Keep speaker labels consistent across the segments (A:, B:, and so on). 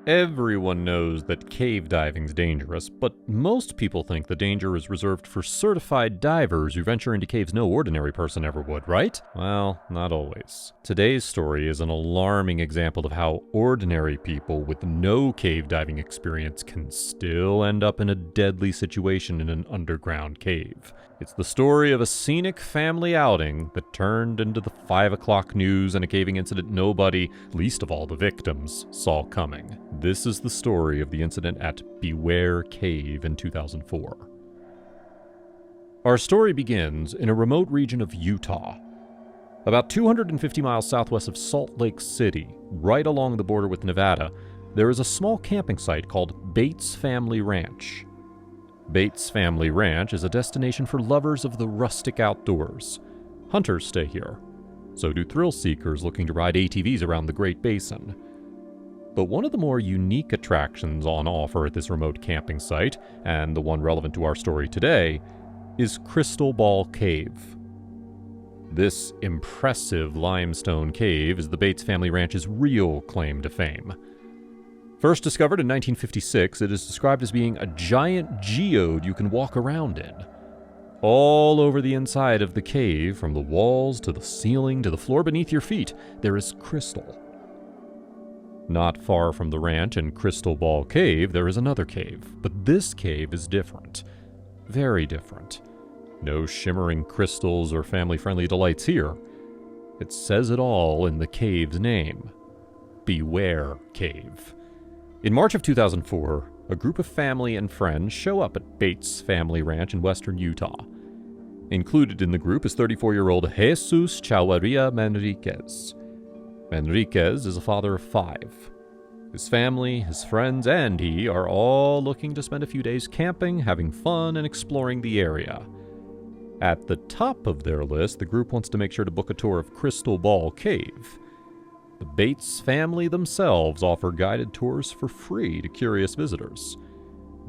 A: Everyone knows that cave diving's dangerous, but most people think the danger is reserved for certified divers who venture into caves no ordinary person ever would, right? Well, not always. Today's story is an alarming example of how ordinary people with no cave diving experience can still end up in a deadly situation in an underground cave. It's the story of a scenic family outing that turned into the 5 o'clock news and a caving incident nobody, least of all the victims, saw coming. This is the story of the incident at Beware Cave in 2004. Our story begins in a remote region of Utah. About 250 miles southwest of Salt Lake City, right along the border with Nevada, there is a small camping site called Bates Family Ranch. Bates Family Ranch is a destination for lovers of the rustic outdoors. Hunters stay here. So do thrill seekers looking to ride ATVs around the Great Basin. But one of the more unique attractions on offer at this remote camping site, and the one relevant to our story today, is Crystal Ball Cave. This impressive limestone cave is the Bates Family Ranch's real claim to fame. First discovered in 1956, it is described as being a giant geode you can walk around in. All over the inside of the cave, from the walls to the ceiling to the floor beneath your feet, there is crystal. Not far from the ranch in Crystal Ball Cave, there is another cave, but this cave is different. Very different. No shimmering crystals or family-friendly delights here. It says it all in the cave's name. Beware Cave. In March of 2004, a group of family and friends show up at Bates Family Ranch in western Utah. Included in the group is 34-year-old Jesus Chavarria Manriquez. Manriquez is a father of 5. His family, his friends, and he are all looking to spend a few days camping, having fun, and exploring the area. At the top of their list, the group wants to make sure to book a tour of Crystal Ball Cave. The Bates family themselves offer guided tours for free to curious visitors.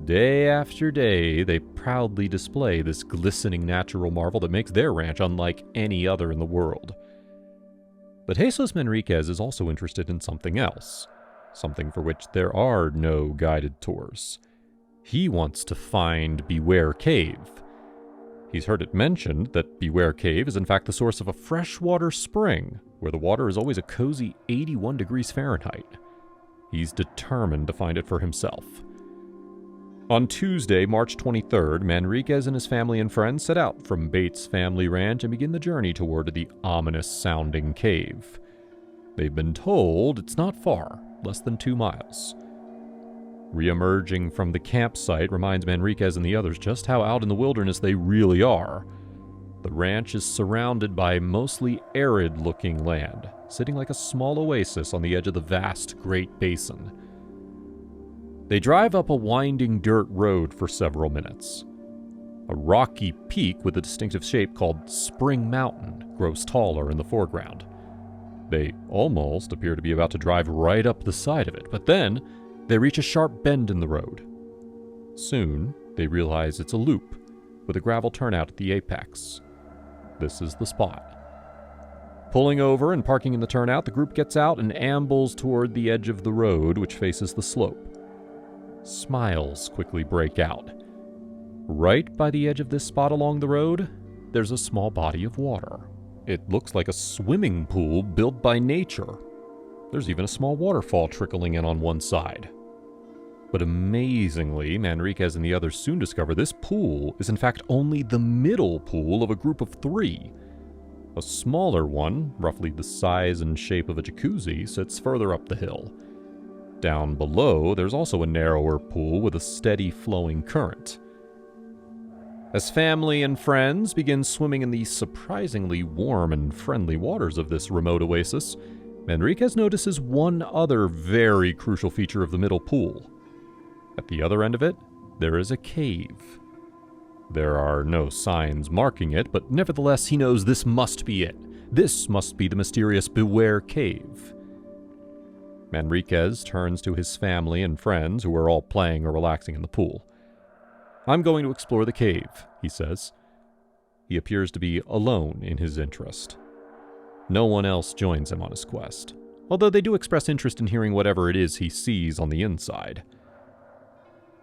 A: Day after day, they proudly display this glistening natural marvel that makes their ranch unlike any other in the world. But Jesus Manriquez is also interested in something else, something for which there are no guided tours. He wants to find Beware Cave. He's heard it mentioned that Beware Cave is in fact the source of a freshwater spring, where the water is always a cozy 81 degrees Fahrenheit. He's determined to find it for himself. On Tuesday, March 23rd, Manriquez and his family and friends set out from Bates Family Ranch and begin the journey toward the ominous-sounding cave. They've been told it's not far, less than 2 miles. Re-emerging from the campsite reminds Manriquez and the others just how out in the wilderness they really are. The ranch is surrounded by mostly arid-looking land, sitting like a small oasis on the edge of the vast Great Basin. They drive up a winding dirt road for several minutes. A rocky peak with a distinctive shape called Spring Mountain grows taller in the foreground. They almost appear to be about to drive right up the side of it, but then they reach a sharp bend in the road. Soon, they realize it's a loop, with a gravel turnout at the apex. This is the spot. Pulling over and parking in the turnout, the group gets out and ambles toward the edge of the road, which faces the slope. Smiles quickly break out. Right by the edge of this spot along the road, there's a small body of water. It looks like a swimming pool built by nature. There's even a small waterfall trickling in on one side. But amazingly, Manriquez and the others soon discover this pool is in fact only the middle pool of a group of 3. A smaller one, roughly the size and shape of a jacuzzi, sits further up the hill. Down below, there's also a narrower pool with a steady flowing current. As family and friends begin swimming in the surprisingly warm and friendly waters of this remote oasis, Manriquez notices one other very crucial feature of the middle pool. At the other end of it, there is a cave. There are no signs marking it, but nevertheless he knows this must be it. This must be the mysterious Beware Cave. Manriquez turns to his family and friends, who are all playing or relaxing in the pool. "I'm going to explore the cave," he says. He appears to be alone in his interest. No one else joins him on his quest. although they do express interest in hearing whatever it is he sees on the inside.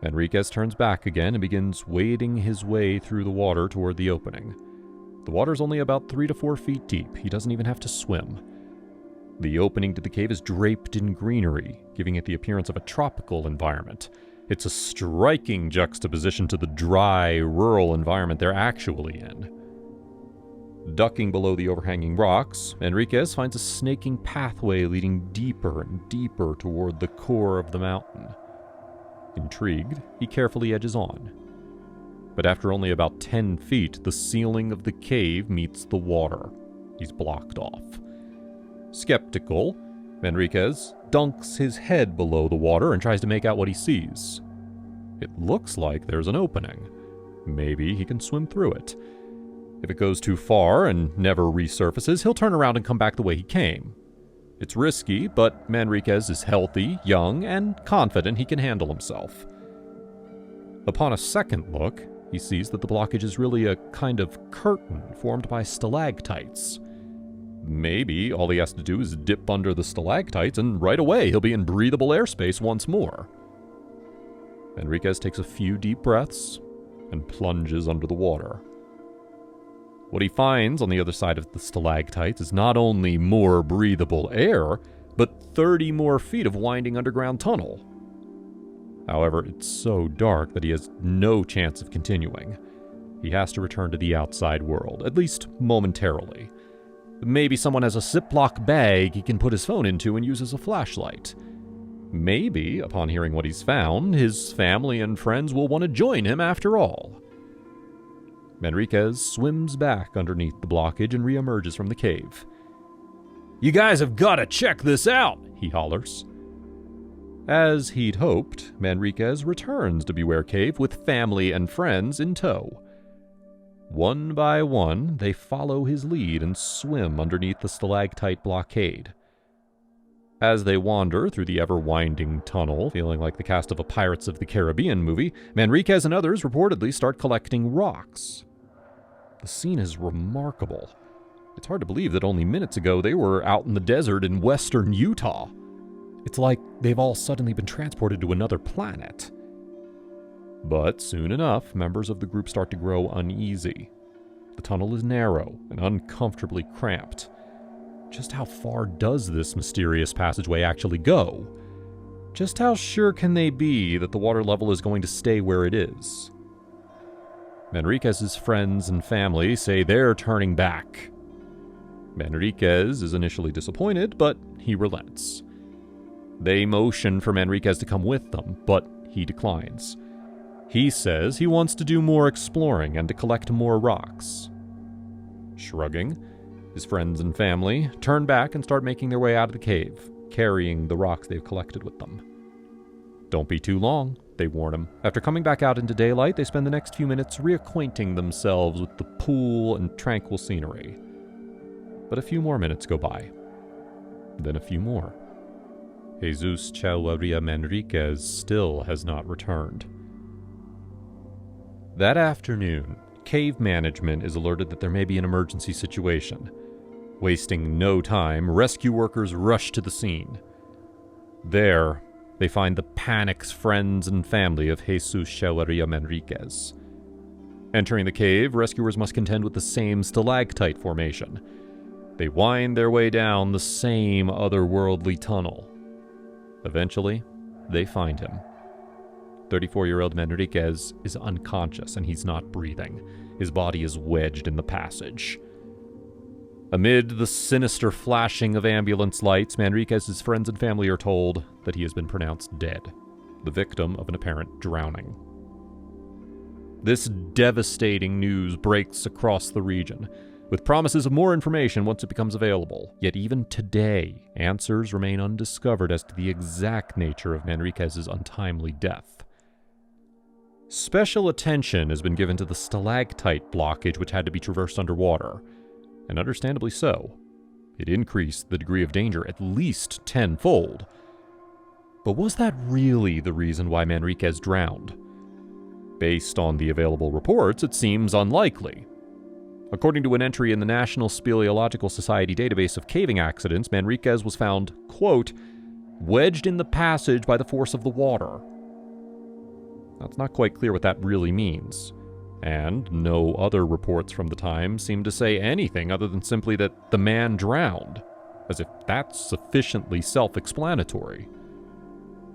A: Enriquez turns back again and begins wading his way through the water toward the opening. The water's only about 3 to 4 feet deep. He doesn't even have to swim. The opening to the cave is draped in greenery, giving it the appearance of a tropical environment. It's a striking juxtaposition to the dry, rural environment they're actually in. Ducking below the overhanging rocks, Enriquez finds a snaking pathway leading deeper and deeper toward the core of the mountain. Intrigued, he carefully edges on. But after only about 10 feet, the ceiling of the cave meets the water. He's blocked off. Skeptical, Enriquez dunks his head below the water and tries to make out what he sees. It looks like there's an opening. Maybe he can swim through it. If it goes too far and never resurfaces, he'll turn around and come back the way he came. It's risky, but Manriquez is healthy, young, and confident he can handle himself. Upon a second look, he sees that the blockage is really a kind of curtain formed by stalactites. Maybe all he has to do is dip under the stalactites and right away he'll be in breathable airspace once more. Enriquez takes a few deep breaths and plunges under the water. What he finds on the other side of the stalactites is not only more breathable air, but 30 more feet of winding underground tunnel. However, it's so dark that he has no chance of continuing. He has to return to the outside world, at least momentarily. Maybe someone has a Ziploc bag he can put his phone into and use as a flashlight. Maybe, upon hearing what he's found, his family and friends will want to join him after all. Enriquez swims back underneath the blockage and reemerges from the cave. "You guys have got to check this out," he hollers. As he'd hoped, Manriquez returns to Beware Cave with family and friends in tow. One by one, they follow his lead and swim underneath the stalactite blockade. As they wander through the ever-winding tunnel, feeling like the cast of a Pirates of the Caribbean movie, Manriquez and others reportedly start collecting rocks. The scene is remarkable. It's hard to believe that only minutes ago they were out in the desert in western Utah. It's like they've all suddenly been transported to another planet. But soon enough, members of the group start to grow uneasy. The tunnel is narrow and uncomfortably cramped. Just how far does this mysterious passageway actually go? Just how sure can they be that the water level is going to stay where it is? Manriquez's friends and family say they're turning back. Manriquez is initially disappointed, but he relents. They motion for Manriquez to come with them, but he declines. He says he wants to do more exploring and to collect more rocks. Shrugging, his friends and family turn back and start making their way out of the cave, carrying the rocks they've collected with them. Don't be too long, they warn him. After coming back out into daylight, they spend the next few minutes reacquainting themselves with the pool and tranquil scenery. But a few more minutes go by. Then a few more. Jesus Chavarria Manriquez still has not returned. That afternoon, cave management is alerted that there may be an emergency situation. Wasting no time, rescue workers rush to the scene. There, they find the panicked friends and family of Jesus Chavarria Manriquez. Entering the cave, rescuers must contend with the same stalactite formation. They wind their way down the same otherworldly tunnel. Eventually, they find him. 34-year-old Manriquez is unconscious and he's not breathing. His body is wedged in the passage. Amid the sinister flashing of ambulance lights, Manriquez's friends and family are told that he has been pronounced dead, the victim of an apparent drowning. This devastating news breaks across the region, with promises of more information once it becomes available. Yet even today, answers remain undiscovered as to the exact nature of Manriquez's untimely death. Special attention has been given to the stalactite blockage which had to be traversed underwater, and understandably so. It increased the degree of danger at least tenfold. But was that really the reason why Manriquez drowned? Based on the available reports, it seems unlikely. According to an entry in the National Speleological Society database of caving accidents, Manriquez was found, quote, wedged in the passage by the force of the water. Now, it's not quite clear what that really means, and no other reports from the time seem to say anything other than simply that the man drowned, as if that's sufficiently self-explanatory.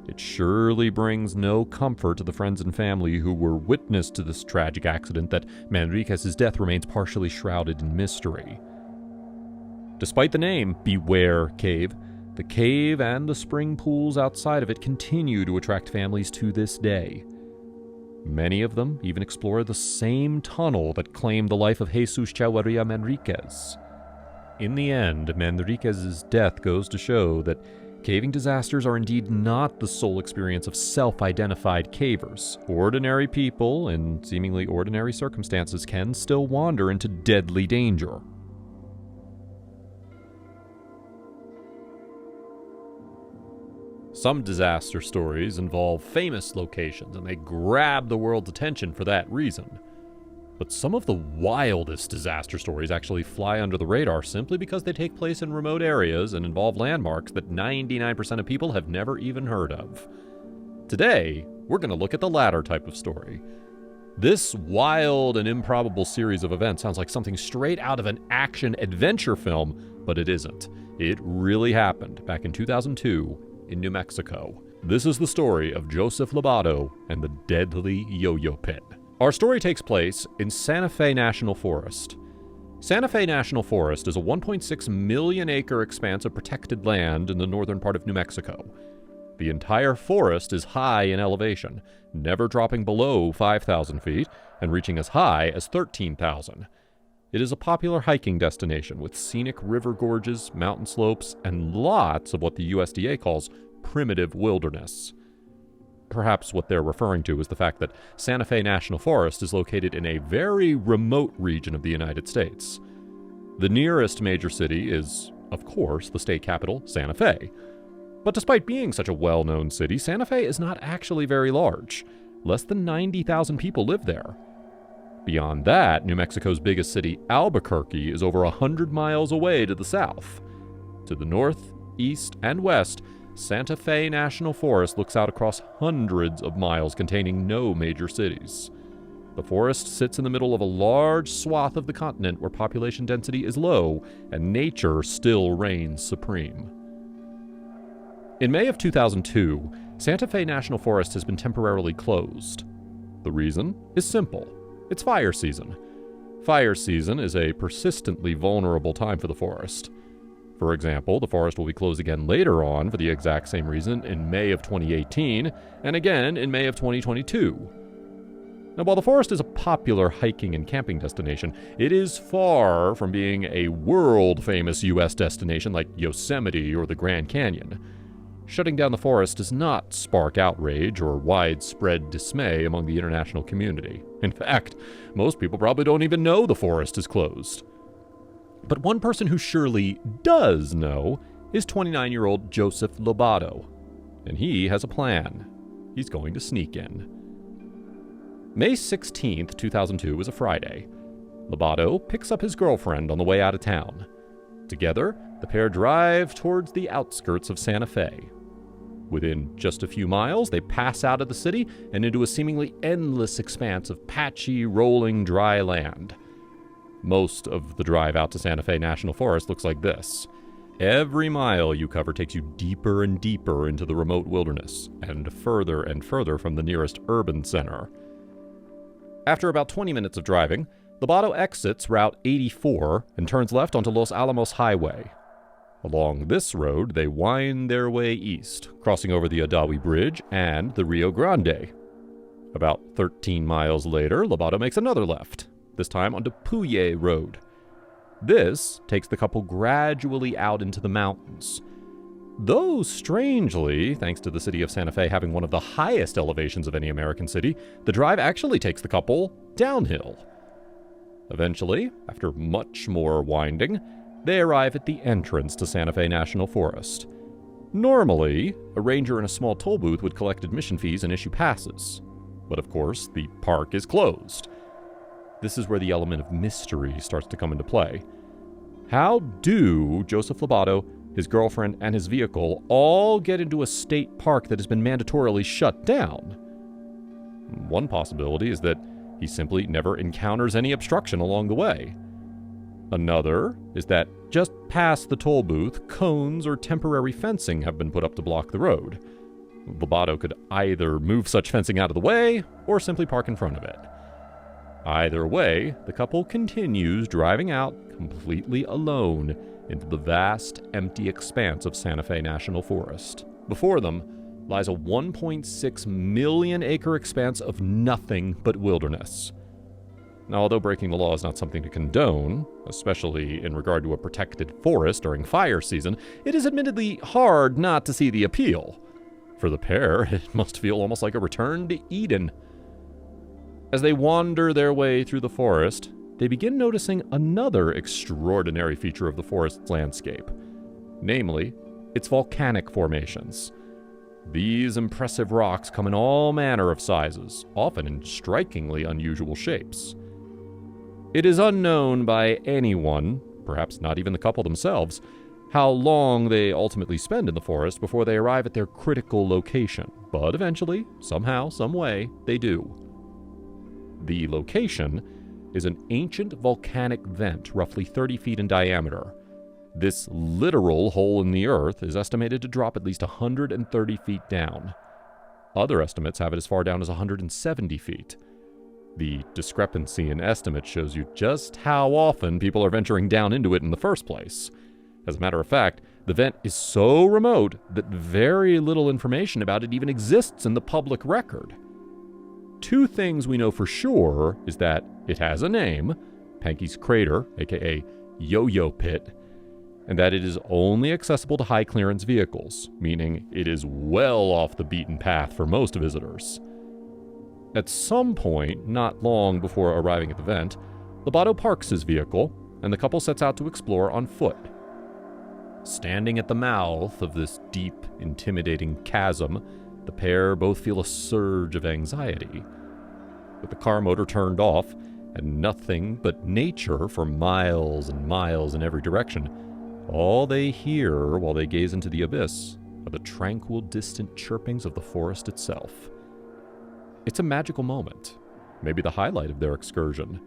A: It surely brings no comfort to the friends and family who were witness to this tragic accident that Manriquez's death remains partially shrouded in mystery. Despite the name, Beware Cave, the cave and the spring pools outside of it continue to attract families to this day. Many of them even explore the same tunnel that claimed the life of Jesus Chavarria Manriquez. In the end, Manriquez's death goes to show that caving disasters are indeed not the sole experience of self-identified cavers. Ordinary people, in seemingly ordinary circumstances, can still wander into deadly danger. Some disaster stories involve famous locations, and they grab the world's attention for that reason. But some of the wildest disaster stories actually fly under the radar simply because they take place in remote areas and involve landmarks that 99% of people have never even heard of. Today, we're going to look at the latter type of story. This wild and improbable series of events sounds like something straight out of an action-adventure film, but it isn't. It really happened back in 2002 in New Mexico. This is the story of Joseph Lobato and the deadly yo-yo pit. Our story takes place in Santa Fe National Forest. Santa Fe National Forest is a 1.6 million acre expanse of protected land in the northern part of New Mexico. The entire forest is high in elevation, never dropping below 5,000 feet and reaching as high as 13,000. It is a popular hiking destination with scenic river gorges, mountain slopes, and lots of what the USDA calls primitive wilderness. Perhaps what they're referring to is the fact that Santa Fe National Forest is located in a very remote region of the United States. The nearest major city is, of course, the state capital, Santa Fe. But despite being such a well-known city, Santa Fe is not actually very large. Less than 90,000 people live there. Beyond that, New Mexico's biggest city, Albuquerque, is over 100 miles away to the south. To the north, east, and west, Santa Fe National Forest looks out across hundreds of miles containing no major cities. The forest sits in the middle of a large swath of the continent where population density is low and nature still reigns supreme. In May of 2002, Santa Fe National Forest has been temporarily closed. The reason is simple. It's fire season. Fire season is a persistently vulnerable time for the forest. For example, the forest will be closed again later on for the exact same reason in May of 2018, and again in May of 2022. Now, while the forest is a popular hiking and camping destination, it is far from being a world-famous U.S. destination like Yosemite or the Grand Canyon. Shutting down the forest does not spark outrage or widespread dismay among the international community. In fact, most people probably don't even know the forest is closed. But one person who surely does know is 29-year-old Joseph Lobato, and he has a plan. He's going to sneak in. May 16th, 2002 is a Friday. Lobato picks up his girlfriend on the way out of town. Together, the pair drive towards the outskirts of Santa Fe. Within just a few miles, they pass out of the city and into a seemingly endless expanse of patchy, rolling, dry land. Most of the drive out to Santa Fe National Forest looks like this. Every mile you cover takes you deeper and deeper into the remote wilderness, and further from the nearest urban center. After about 20 minutes of driving, Lobato exits Route 84 and turns left onto Los Alamos Highway. Along this road, they wind their way east, crossing over the Adawi Bridge and the Rio Grande. About 13 miles later, Lobato makes another left, this time onto Puye Road. This takes the couple gradually out into the mountains. Though strangely, thanks to the city of Santa Fe having one of the highest elevations of any American city, the drive actually takes the couple downhill. Eventually, after much more winding, they arrive at the entrance to Santa Fe National Forest. Normally, a ranger in a small toll booth would collect admission fees and issue passes. But of course, the park is closed. This is where the element of mystery starts to come into play. How do Joseph Lobato, his girlfriend, and his vehicle all get into a state park that has been mandatorily shut down? One possibility is that he simply never encounters any obstruction along the way. Another is that just past the toll booth, cones or temporary fencing have been put up to block the road. Lobato could either move such fencing out of the way or simply park in front of it. Either way, the couple continues driving out completely alone into the vast, empty expanse of Santa Fe National Forest. Before them lies a 1.6 million acre expanse of nothing but wilderness. Now, although breaking the law is not something to condone, especially in regard to a protected forest during fire season, it is admittedly hard not to see the appeal. For the pair, it must feel almost like a return to Eden. As they wander their way through the forest, they begin noticing another extraordinary feature of the forest's landscape, namely, its volcanic formations. These impressive rocks come in all manner of sizes, often in strikingly unusual shapes. It is unknown by anyone, perhaps not even the couple themselves, how long they ultimately spend in the forest before they arrive at their critical location, but eventually, somehow, some way, they do. The location is an ancient volcanic vent roughly 30 feet in diameter. This literal hole in the earth is estimated to drop at least 130 feet down. Other estimates have it as far down as 170 feet. The discrepancy in estimates shows you just how often people are venturing down into it in the first place. As a matter of fact, the vent is so remote that very little information about it even exists in the public record. Two things we know for sure is that it has a name, Pankey's Crater, aka Yo-Yo Pit, and that it is only accessible to high-clearance vehicles, meaning it is well off the beaten path for most visitors. At some point, not long before arriving at the vent, Lobato parks his vehicle, and the couple sets out to explore on foot. Standing at the mouth of this deep, intimidating chasm, the pair both feel a surge of anxiety. With the car motor turned off, and nothing but nature for miles and miles in every direction, all they hear while they gaze into the abyss are the tranquil, distant chirpings of the forest itself. It's a magical moment, maybe the highlight of their excursion.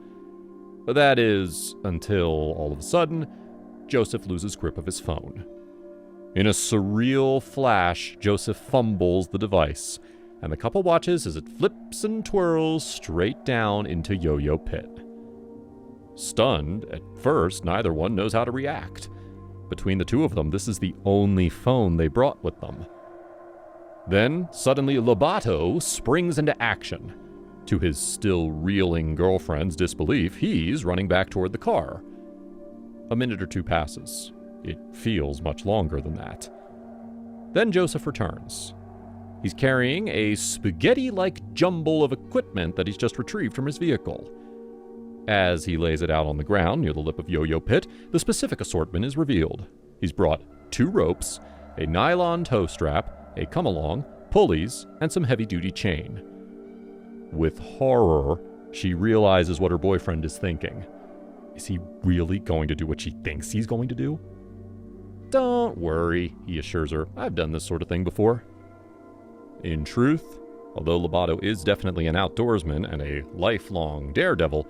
A: That is, until all of a sudden, Joseph loses grip of his phone. In a surreal flash, Joseph fumbles the device, and the couple watches as it flips and twirls straight down into Yo-Yo Pit. Stunned, at first, neither one knows how to react. Between the two of them, this is the only phone they brought with them. Then, suddenly, Lobato springs into action. To his still reeling girlfriend's disbelief, he's running back toward the car. A minute or two passes. It feels much longer than that. Then Joseph returns. He's carrying a spaghetti-like jumble of equipment that he's just retrieved from his vehicle. As he lays it out on the ground near the lip of Yo-Yo Pit, the specific assortment is revealed. He's brought 2 ropes, a nylon tow strap, a come-along, pulleys, and some heavy-duty chain. With horror, she realizes what her boyfriend is thinking. Is he really going to do what she thinks he's going to do? Don't worry, he assures her. I've done this sort of thing before. In truth, although Lobato is definitely an outdoorsman and a lifelong daredevil,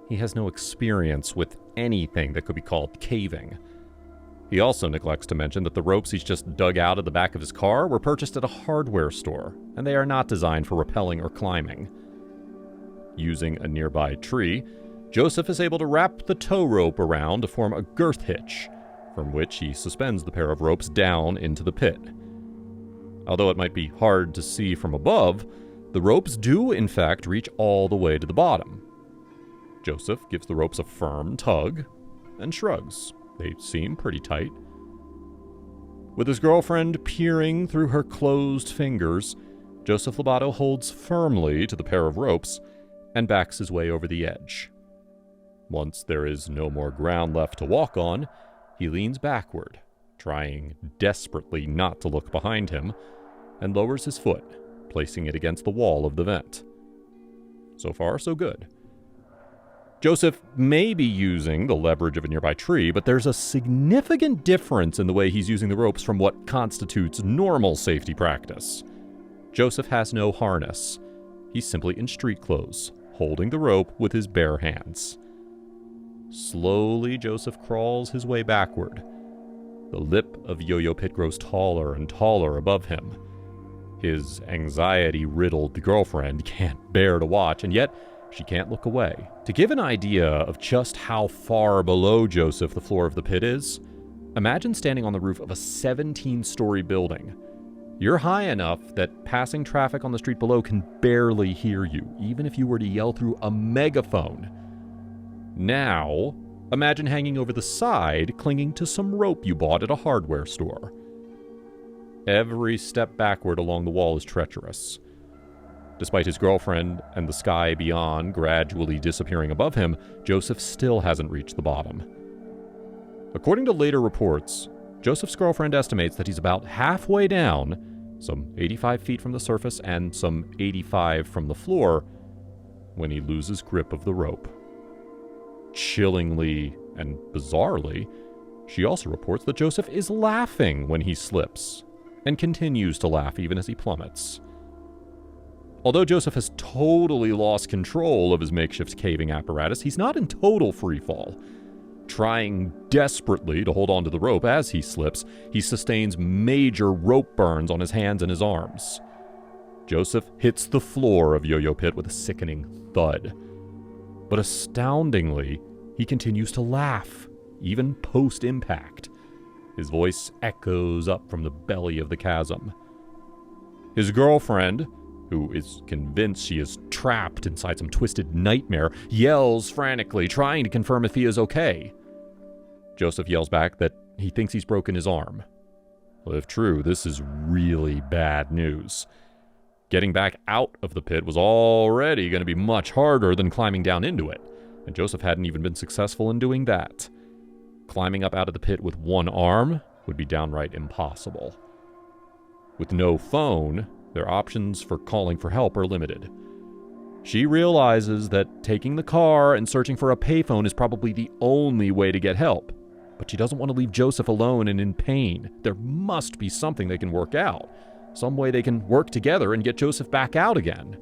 A: he has no experience with anything that could be called caving. He also neglects to mention that the ropes he's just dug out of the back of his car were purchased at a hardware store, and they are not designed for rappelling or climbing. Using a nearby tree, Joseph is able to wrap the tow rope around to form a girth hitch, from which he suspends the pair of ropes down into the pit. Although it might be hard to see from above, the ropes do in fact reach all the way to the bottom. Joseph gives the ropes a firm tug and shrugs. They seem pretty tight. With his girlfriend peering through her closed fingers, Joseph Lobato holds firmly to the pair of ropes and backs his way over the edge. Once there is no more ground left to walk on, he leans backward, trying desperately not to look behind him, and lowers his foot, placing it against the wall of the vent. So far, so good. Joseph may be using the leverage of a nearby tree, but there's a significant difference in the way he's using the ropes from what constitutes normal safety practice. Joseph has no harness. He's simply in street clothes, holding the rope with his bare hands. Slowly, Joseph crawls his way backward. The lip of Yo-Yo Pit grows taller and taller above him. His anxiety-riddled girlfriend can't bear to watch, and yet she can't look away. To give an idea of just how far below Joseph the floor of the pit is, imagine standing on the roof of a 17-story building. You're high enough that passing traffic on the street below can barely hear you, even if you were to yell through a megaphone. Now, imagine hanging over the side, clinging to some rope you bought at a hardware store. Every step backward along the wall is treacherous. Despite his girlfriend and the sky beyond gradually disappearing above him, Joseph still hasn't reached the bottom. According to later reports, Joseph's girlfriend estimates that he's about halfway down, some 85 feet from the surface and some 85 from the floor, when he loses grip of the rope. Chillingly and bizarrely, she also reports that Joseph is laughing when he slips, and continues to laugh even as he plummets. Although Joseph has totally lost control of his makeshift caving apparatus, he's not in total freefall. Trying desperately to hold onto the rope as he slips, he sustains major rope burns on his hands and his arms. Joseph hits the floor of Yo-Yo Pit with a sickening thud. But astoundingly, he continues to laugh, even post-impact. His voice echoes up from the belly of the chasm. His girlfriend, who is convinced she is trapped inside some twisted nightmare, yells frantically, trying to confirm if he is okay. Joseph yells back that he thinks he's broken his arm. Well, if true, this is really bad news. Getting back out of the pit was already going to be much harder than climbing down into it, and Joseph hadn't even been successful in doing that. Climbing up out of the pit with one arm would be downright impossible. With no phone, their options for calling for help are limited. She realizes that taking the car and searching for a payphone is probably the only way to get help, but she doesn't want to leave Joseph alone and in pain. There must be something they can work out, some way they can work together and get Joseph back out again.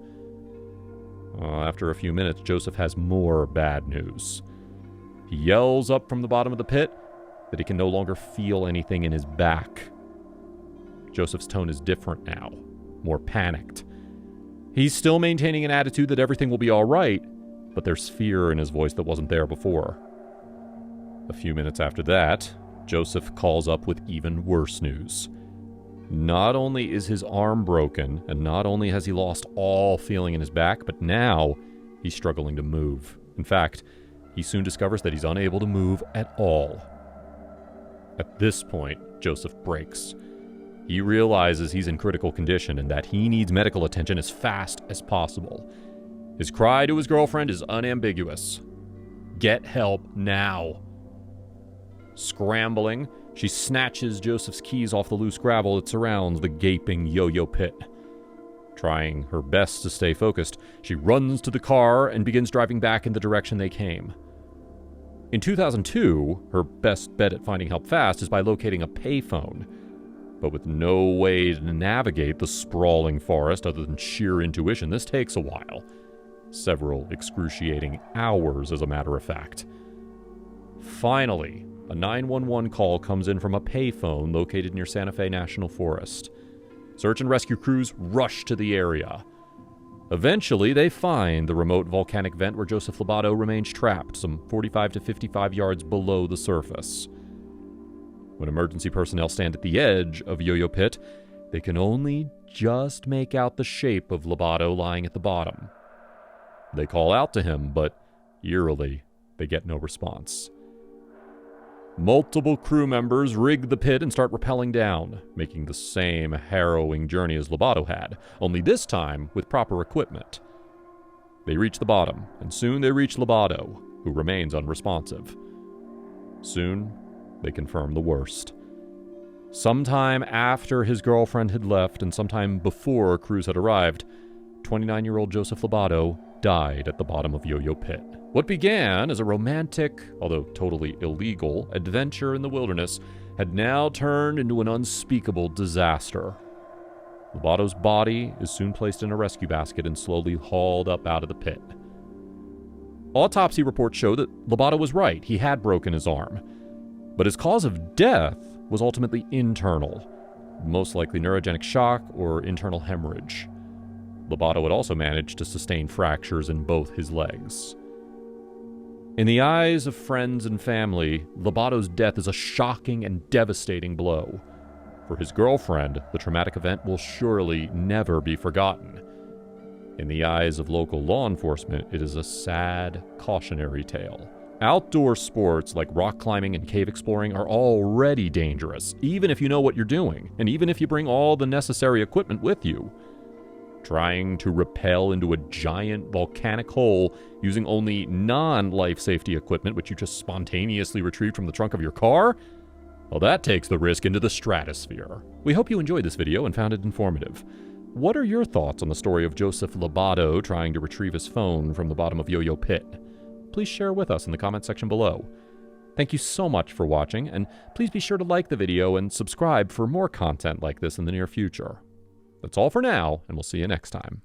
A: After a few minutes, Joseph has more bad news. He yells up from the bottom of the pit that he can no longer feel anything in his back. Joseph's tone is different now, more panicked. He's still maintaining an attitude that everything will be all right, but there's fear in his voice that wasn't there before. A few minutes after that, Joseph calls up with even worse news. Not only is his arm broken, and not only has he lost all feeling in his back, but now he's struggling to move. In fact, he soon discovers that he's unable to move at all. At this point, Joseph breaks. He realizes he's in critical condition and that he needs medical attention as fast as possible. His cry to his girlfriend is unambiguous. Get help now. Scrambling, she snatches Joseph's keys off the loose gravel that surrounds the gaping Yo-Yo Pit. Trying her best to stay focused, she runs to the car and begins driving back in the direction they came. In 2002, her best bet at finding help fast is by locating a payphone. But with no way to navigate the sprawling forest other than sheer intuition, this takes a while. Several excruciating hours, as a matter of fact. Finally, a 911 call comes in from a payphone located near Santa Fe National Forest. Search and rescue crews rush to the area. Eventually, they find the remote volcanic vent where Joseph Lobato remains trapped, some 45 to 55 yards below the surface. When emergency personnel stand at the edge of Yo-Yo Pit, they can only just make out the shape of Lobato lying at the bottom. They call out to him, but eerily, they get no response. Multiple crew members rig the pit and start rappelling down, making the same harrowing journey as Lobato had, only this time with proper equipment. They reach the bottom, and soon they reach Lobato, who remains unresponsive. Soon, they confirm the worst. Sometime after his girlfriend had left and sometime before crews had arrived, 29-year-old Joseph Lobato died at the bottom of Yo-Yo Pit. What began as a romantic, although totally illegal, adventure in the wilderness had now turned into an unspeakable disaster. Lobato's body is soon placed in a rescue basket and slowly hauled up out of the pit. Autopsy reports show that Lobato was right. He had broken his arm. But his cause of death was ultimately internal, most likely neurogenic shock or internal hemorrhage. Lobato had also managed to sustain fractures in both his legs. In the eyes of friends and family, Lobato's death is a shocking and devastating blow. For his girlfriend, the traumatic event will surely never be forgotten. In the eyes of local law enforcement, it is a sad, cautionary tale. Outdoor sports like rock climbing and cave exploring are already dangerous, even if you know what you're doing, and even if you bring all the necessary equipment with you. Trying to rappel into a giant volcanic hole using only non-life safety equipment which you just spontaneously retrieved from the trunk of your car? Well, that takes the risk into the stratosphere. We hope you enjoyed this video and found it informative. What are your thoughts on the story of Joseph Lobato trying to retrieve his phone from the bottom of Yo-Yo Pit? Please share with us in the comment section below. Thank you so much for watching, and please be sure to like the video and subscribe for more content like this in the near future. That's all for now, and we'll see you next time.